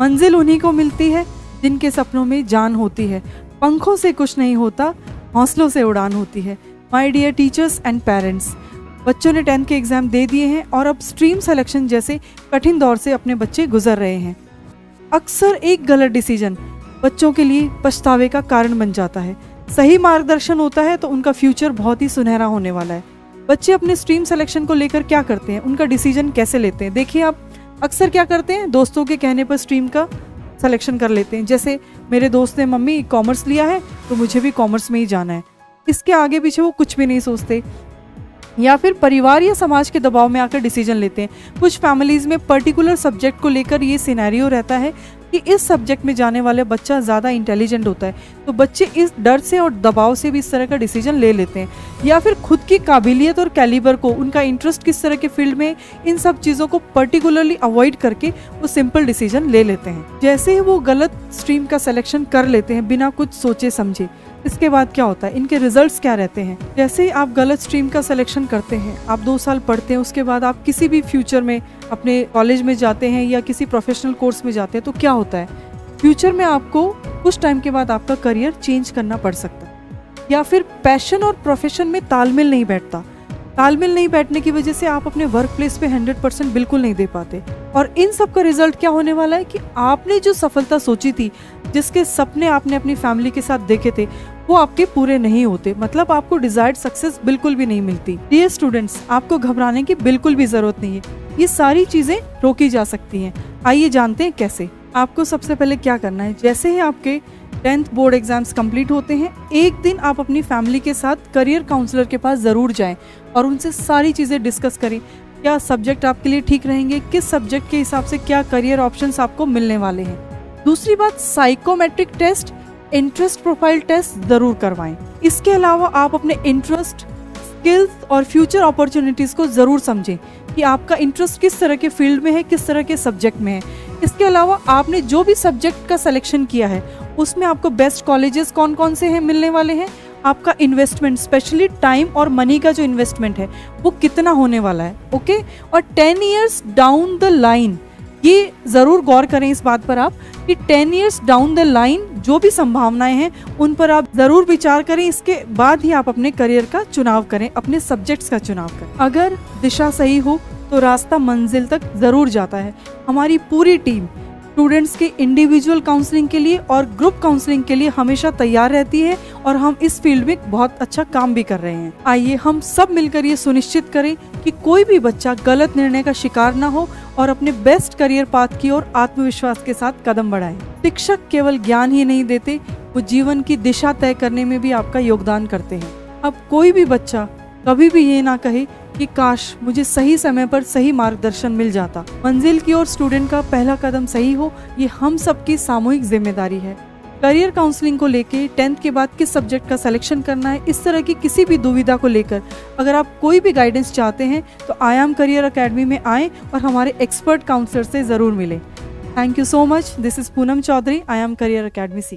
मंजिल उन्हीं को मिलती है जिनके सपनों में जान होती है। पंखों से कुछ नहीं होता, हौसलों से उड़ान होती है। My dear teachers and parents, बच्चों ने 10th के एग्ज़ाम दे दिए हैं और अब स्ट्रीम सिलेक्शन जैसे कठिन दौर से अपने बच्चे गुजर रहे हैं। अक्सर एक गलत डिसीजन बच्चों के लिए पछतावे का कारण बन जाता है। सही मार्गदर्शन होता है तो उनका फ्यूचर बहुत ही सुनहरा होने वाला है। बच्चे अपने स्ट्रीम सिलेक्शन को लेकर क्या करते हैं, उनका डिसीजन कैसे लेते हैं? देखिए, आप अक्सर क्या करते हैं, दोस्तों के कहने पर स्ट्रीम का सिलेक्शन कर लेते हैं। जैसे मेरे दोस्त ने मम्मी कॉमर्स लिया है तो मुझे भी कॉमर्स में ही जाना है। इसके आगे पीछे वो कुछ भी नहीं सोचते, या फिर परिवार या समाज के दबाव में आकर डिसीजन लेते हैं। कुछ फैमिलीज़ में पर्टिकुलर सब्जेक्ट को लेकर ये सिनेरियो रहता है कि इस सब्जेक्ट में जाने वाले बच्चा ज़्यादा इंटेलिजेंट होता है, तो बच्चे इस डर से और दबाव से भी इस तरह का डिसीजन ले लेते हैं। या फिर खुद की काबिलियत और कैलिबर को, उनका इंटरेस्ट किस तरह के फील्ड में, इन सब चीज़ों को पर्टिकुलरली अवॉइड करके वो सिंपल डिसीजन ले लेते हैं। जैसे ही वो गलत स्ट्रीम का सिलेक्शन कर लेते हैं बिना कुछ सोचे समझे, इसके बाद क्या होता है, इनके रिजल्ट्स क्या रहते हैं? जैसे ही आप गलत स्ट्रीम का सिलेक्शन करते हैं, आप 2 साल पढ़ते हैं, उसके बाद आप किसी भी फ्यूचर में अपने कॉलेज में जाते हैं या किसी प्रोफेशनल कोर्स में जाते हैं, तो क्या होता है, फ्यूचर में आपको कुछ टाइम के बाद आपका करियर चेंज करना पड़ सकता है। या फिर पैशन और प्रोफेशन में तालमेल नहीं बैठता। तालमेल नहीं बैठने की वजह से आप अपने वर्क प्लेस पे 100% बिल्कुल नहीं दे पाते। और इन सब का रिजल्ट क्या होने वाला है कि आपने जो सफलता सोची थी, जिसके सपने आपने अपनी फैमिली के साथ देखे थे, वो आपके पूरे नहीं होते। मतलब आपको डिजायर्ड सक्सेस बिल्कुल भी नहीं मिलती। डियर स्टूडेंट्स, आपको घबराने की बिल्कुल भी जरूरत नहीं है। ये सारी चीजें रोकी जा सकती हैं। आइए जानते हैं कैसे। आपको सबसे पहले क्या करना है, जैसे ही आपके 10th बोर्ड एग्जाम्स कंप्लीट होते हैं, एक दिन आप अपनी फैमिली के साथ करियर काउंसलर के पास ज़रूर जाएं और उनसे सारी चीज़ें डिस्कस करें। क्या सब्जेक्ट आपके लिए ठीक रहेंगे, किस सब्जेक्ट के हिसाब से क्या करियर ऑप्शंस आपको मिलने वाले हैं। दूसरी बात, psychometric test, interest profile test ज़रूर करवाएं। इसके अलावा आप अपने इंटरेस्ट, स्किल्स और फ्यूचर अपॉर्चुनिटीज़ को ज़रूर समझें कि आपका इंटरेस्ट किस तरह के फील्ड में है, किस तरह के सब्जेक्ट में है। इसके अलावा आपने जो भी सब्जेक्ट का सिलेक्शन किया है, उसमें आपको बेस्ट कॉलेजेस कौन कौन से हैं मिलने वाले हैं, आपका इन्वेस्टमेंट, स्पेशली टाइम और मनी का जो इन्वेस्टमेंट है वो कितना होने वाला है, ओके। और 10 ईयर्स डाउन द लाइन, ये ज़रूर गौर करें इस बात पर आप कि 10 ईयर्स डाउन द लाइन जो भी संभावनाएं हैं उन पर आप ज़रूर विचार करें। इसके बाद ही आप अपने करियर का चुनाव करें, अपने सब्जेक्ट्स का चुनाव करें। अगर दिशा सही हो तो रास्ता मंजिल तक ज़रूर जाता है। हमारी पूरी टीम स्टूडेंट्स के इंडिविजुअल काउंसलिंग के लिए और ग्रुप काउंसलिंग के लिए हमेशा तैयार रहती है और हम इस फील्ड में बहुत अच्छा काम भी कर रहे हैं। आइए हम सब मिलकर ये सुनिश्चित करें कि कोई भी बच्चा गलत निर्णय का शिकार ना हो और अपने बेस्ट करियर पाथ की ओर आत्मविश्वास के साथ कदम बढ़ाएं। शिक्षक केवल ज्ञान ही नहीं देते, वो जीवन की दिशा तय करने में भी आपका योगदान करते हैं। अब कोई भी बच्चा कभी भी ये ना कहे कि काश मुझे सही समय पर सही मार्गदर्शन मिल जाता। मंजिल की ओर स्टूडेंट का पहला कदम सही हो, ये हम सबकी सामूहिक जिम्मेदारी है। करियर काउंसलिंग को लेके 10th के बाद किस सब्जेक्ट का सिलेक्शन करना है, इस तरह की किसी भी दुविधा को लेकर अगर आप कोई भी गाइडेंस चाहते हैं तो आई एम करियर अकेडमी में आएँ और हमारे एक्सपर्ट काउंसलर से ज़रूर मिलें। Thank you so much. This is Poonam Chaudhary, I am career academy C.